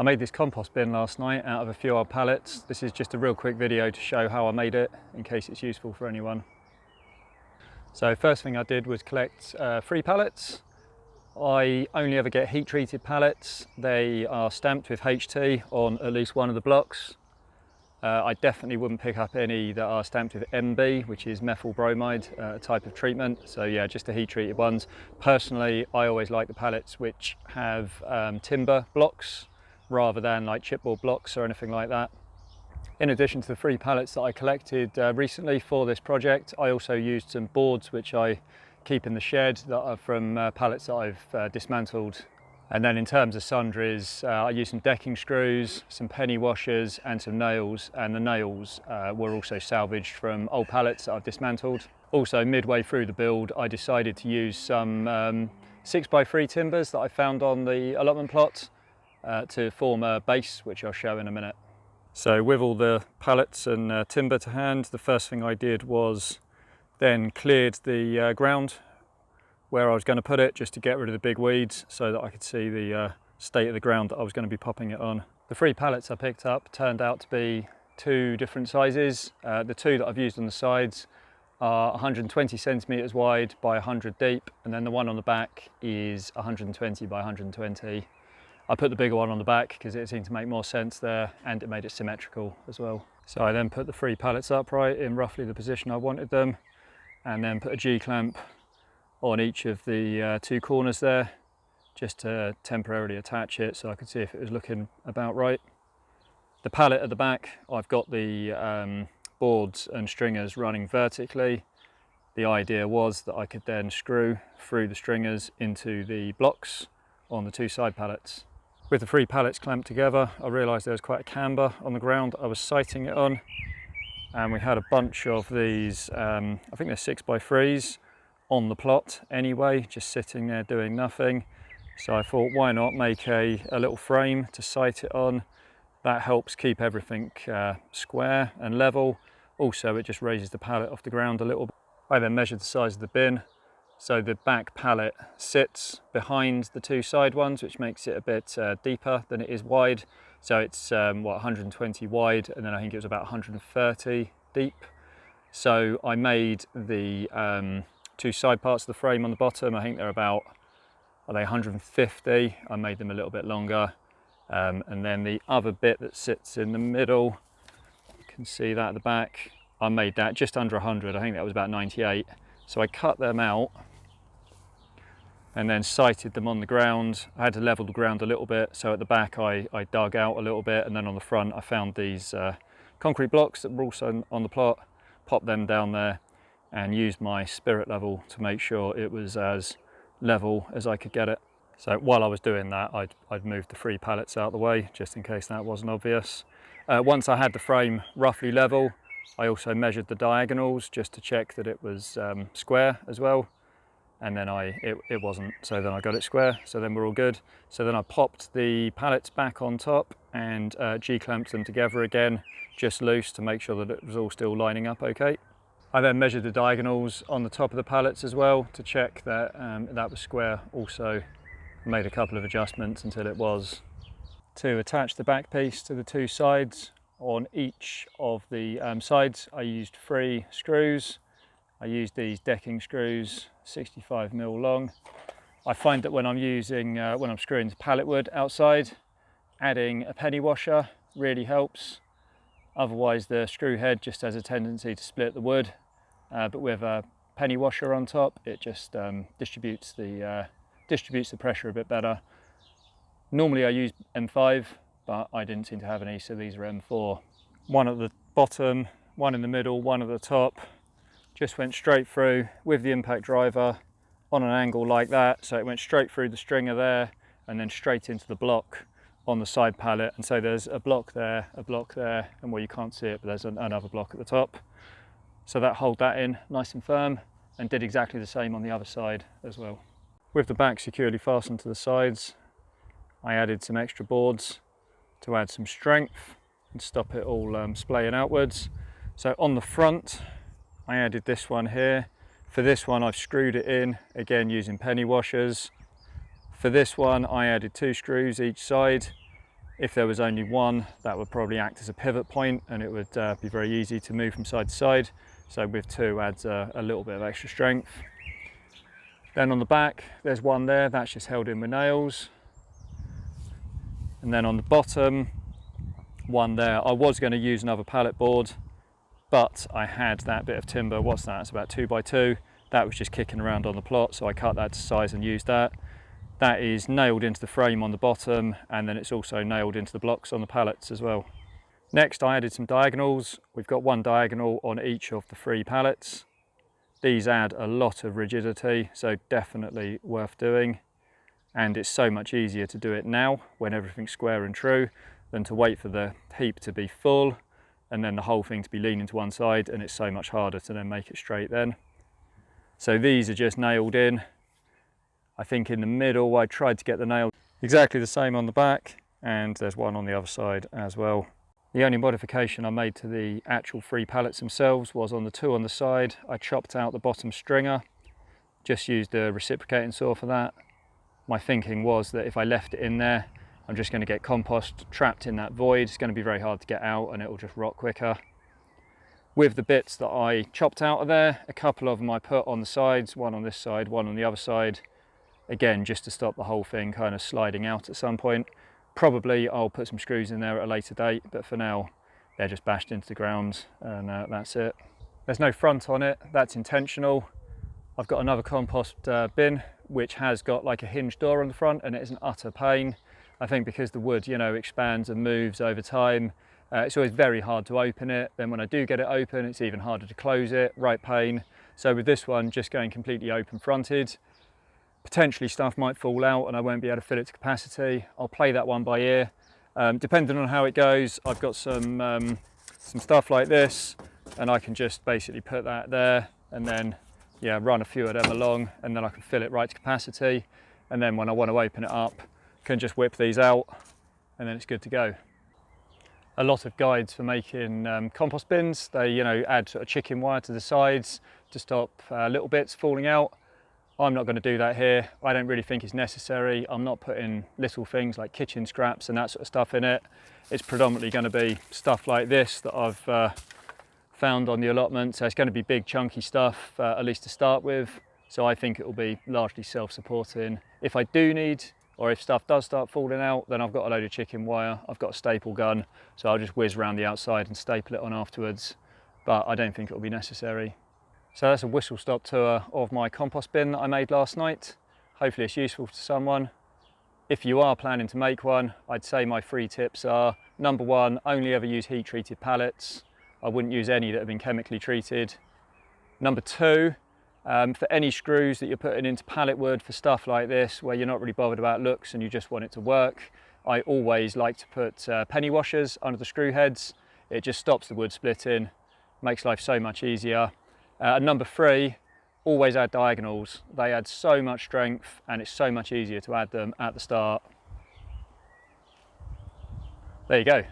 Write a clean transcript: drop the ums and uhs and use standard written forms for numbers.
I made this compost bin last night out of a few old pallets. This is just a real quick video to show how I made it, in case it's useful for anyone. So first thing I did was collect 3 pallets. I only ever get heat treated pallets. They are stamped with HT on at least one of the blocks. I definitely wouldn't pick up any that are stamped with MB, which is methyl bromide, type of treatment. So yeah, just the heat treated ones. Personally, I always like the pallets which have timber blocks rather than like chipboard blocks or anything like that. In addition to the 3 pallets that I collected recently for this project, I also used some boards which I keep in the shed that are from pallets that I've dismantled. And then in terms of sundries, I used some decking screws, some penny washers and some nails, and the nails were also salvaged from old pallets that I've dismantled. Also, midway through the build, I decided to use some 6x3 timbers that I found on the allotment plot to form a base, which I'll show in a minute. So with all the pallets and timber to hand, the first thing I did was then cleared the ground where I was going to put it, just to get rid of the big weeds so that I could see the state of the ground that I was going to be popping it on. The 3 pallets I picked up turned out to be 2 different sizes. The 2 that I've used on the sides are 120 centimeters wide by 100 deep, and then the one on the back is 120 by 120. I put the bigger one on the back because it seemed to make more sense there, and it made it symmetrical as well. So I then put the 3 pallets upright in roughly the position I wanted them, and then put a G-clamp on each of the 2 corners there, just to temporarily attach it so I could see if it was looking about right. The pallet at the back, I've got the boards and stringers running vertically. The idea was that I could then screw through the stringers into the blocks on the 2 side pallets. With the 3 pallets clamped together, I realised there was quite a camber on the ground I was sighting it on, and we had a bunch of these, I think they're 6x3s on the plot anyway, just sitting there doing nothing. So I thought, why not make a little frame to sight it on. That helps keep everything square and level. Also, it just raises the pallet off the ground a little bit. I then measured the size of the bin. So the back pallet sits behind the 2 side ones, which makes it a bit deeper than it is wide. So it's 120 wide, and then I think it was about 130 deep. So I made the 2 side parts of the frame on the bottom. I think they're about, are they 150? I made them a little bit longer. And then the other bit that sits in the middle, you can see that at the back, I made that just under 100. I think that was about 98. So I cut them out and then sighted them on the ground. I had to level the ground a little bit, so at the back I dug out a little bit, and then on the front I found these concrete blocks that were also on the plot, popped them down there and used my spirit level to make sure it was as level as I could get it. So while I was doing that, I'd moved the 3 pallets out of the way, just in case that wasn't obvious. Once I had the frame roughly level, I also measured the diagonals just to check that it was square as well. And then it wasn't, so then I got it square, so then we're all good. So then I popped the pallets back on top and G-clamped them together again, just loose, to make sure that it was all still lining up okay. I then measured the diagonals on the top of the pallets as well to check that that was square. Also made a couple of adjustments until it was. To attach the back piece to the 2 sides, on each of the sides I used 3 screws. I used these decking screws, 65mm long. I find that when I'm screwing the pallet wood outside, adding a penny washer really helps. Otherwise the screw head just has a tendency to split the wood, but with a penny washer on top, it just distributes the pressure a bit better. Normally I use M5, but I didn't seem to have any, so these are M4. One at the bottom, one in the middle, one at the top. Just went straight through with the impact driver on an angle like that, so it went straight through the stringer there and then straight into the block on the side pallet. And so there's a block there, and well, you can't see it, but there's another block at the top. So that held that in nice and firm, and did exactly the same on the other side as well. With the back securely fastened to the sides, I added some extra boards to add some strength and stop it all splaying outwards. So on the front, I added this one here. For this one, I've screwed it in, again using penny washers. For this one, I added 2 screws each side If there was only one, that would probably act as a pivot point and it would be very easy to move from side to side. So with two adds a little bit of extra strength. Then on the back, there's one there, that's just held in with nails. And then on the bottom, one there. I was going to use another pallet board, but I had that bit of timber, what's that, it's about 2 by 2. That was just kicking around on the plot, so I cut that to size and used that. That is nailed into the frame on the bottom, and then it's also nailed into the blocks on the pallets as well. Next, I added some diagonals. We've got one diagonal on each of the 3 pallets. These add a lot of rigidity, so definitely worth doing. And it's so much easier to do it now when everything's square and true than to wait for the heap to be full and then the whole thing to be leaning to one side, and it's so much harder to then make it straight then. So these are just nailed in. I think in the middle I tried to get the nail exactly the same on the back, and there's one on the other side as well. The only modification I made to the actual 3 pallets themselves was on the 2 on the side. I chopped out the bottom stringer, just used a reciprocating saw for that. My thinking was that if I left it in there, I'm just going to get compost trapped in that void. It's going to be very hard to get out and it will just rot quicker. With the bits that I chopped out of there, a couple of them I put on the sides, one on this side, one on the other side. Again, just to stop the whole thing kind of sliding out at some point. Probably I'll put some screws in there at a later date, but for now they're just bashed into the ground and that's it. There's no front on it, that's intentional. I've got another compost bin which has got like a hinge door on the front, and it is an utter pain. I think because the wood, you know, expands and moves over time, it's always very hard to open it. Then when I do get it open, it's even harder to close it, right pain. So with this one, just going completely open fronted, potentially stuff might fall out and I won't be able to fill it to capacity. I'll play that one by ear. Depending on how it goes, I've got some stuff like this, and I can just basically put that there and then run a few of them along, and then I can fill it right to capacity. And then when I want to open it up, can just whip these out and then it's good to go. A lot of guides for making compost bins, they add sort of chicken wire to the sides to stop little bits falling out. I'm not going to do that here. I don't really think it's necessary. I'm not putting little things like kitchen scraps and that sort of stuff in it. It's predominantly going to be stuff like this that I've found on the allotment. So it's going to be big chunky stuff, at least to start with. So I think it will be largely self-supporting. If I do need, or if stuff does start falling out, then I've got a load of chicken wire. I've got a staple gun, so I'll just whiz around the outside and staple it on afterwards. But I don't think it will be necessary. So that's a whistle-stop tour of my compost bin that I made last night. Hopefully it's useful to someone. If you are planning to make one, I'd say my 3 tips are: number 1, only ever use heat-treated pallets. I wouldn't use any that have been chemically treated. Number 2, for any screws that you're putting into pallet wood for stuff like this, where you're not really bothered about looks and you just want it to work, I always like to put penny washers under the screw heads. It just stops the wood splitting, makes life so much easier. And number 3, always add diagonals. They add so much strength and it's so much easier to add them at the start. There you go.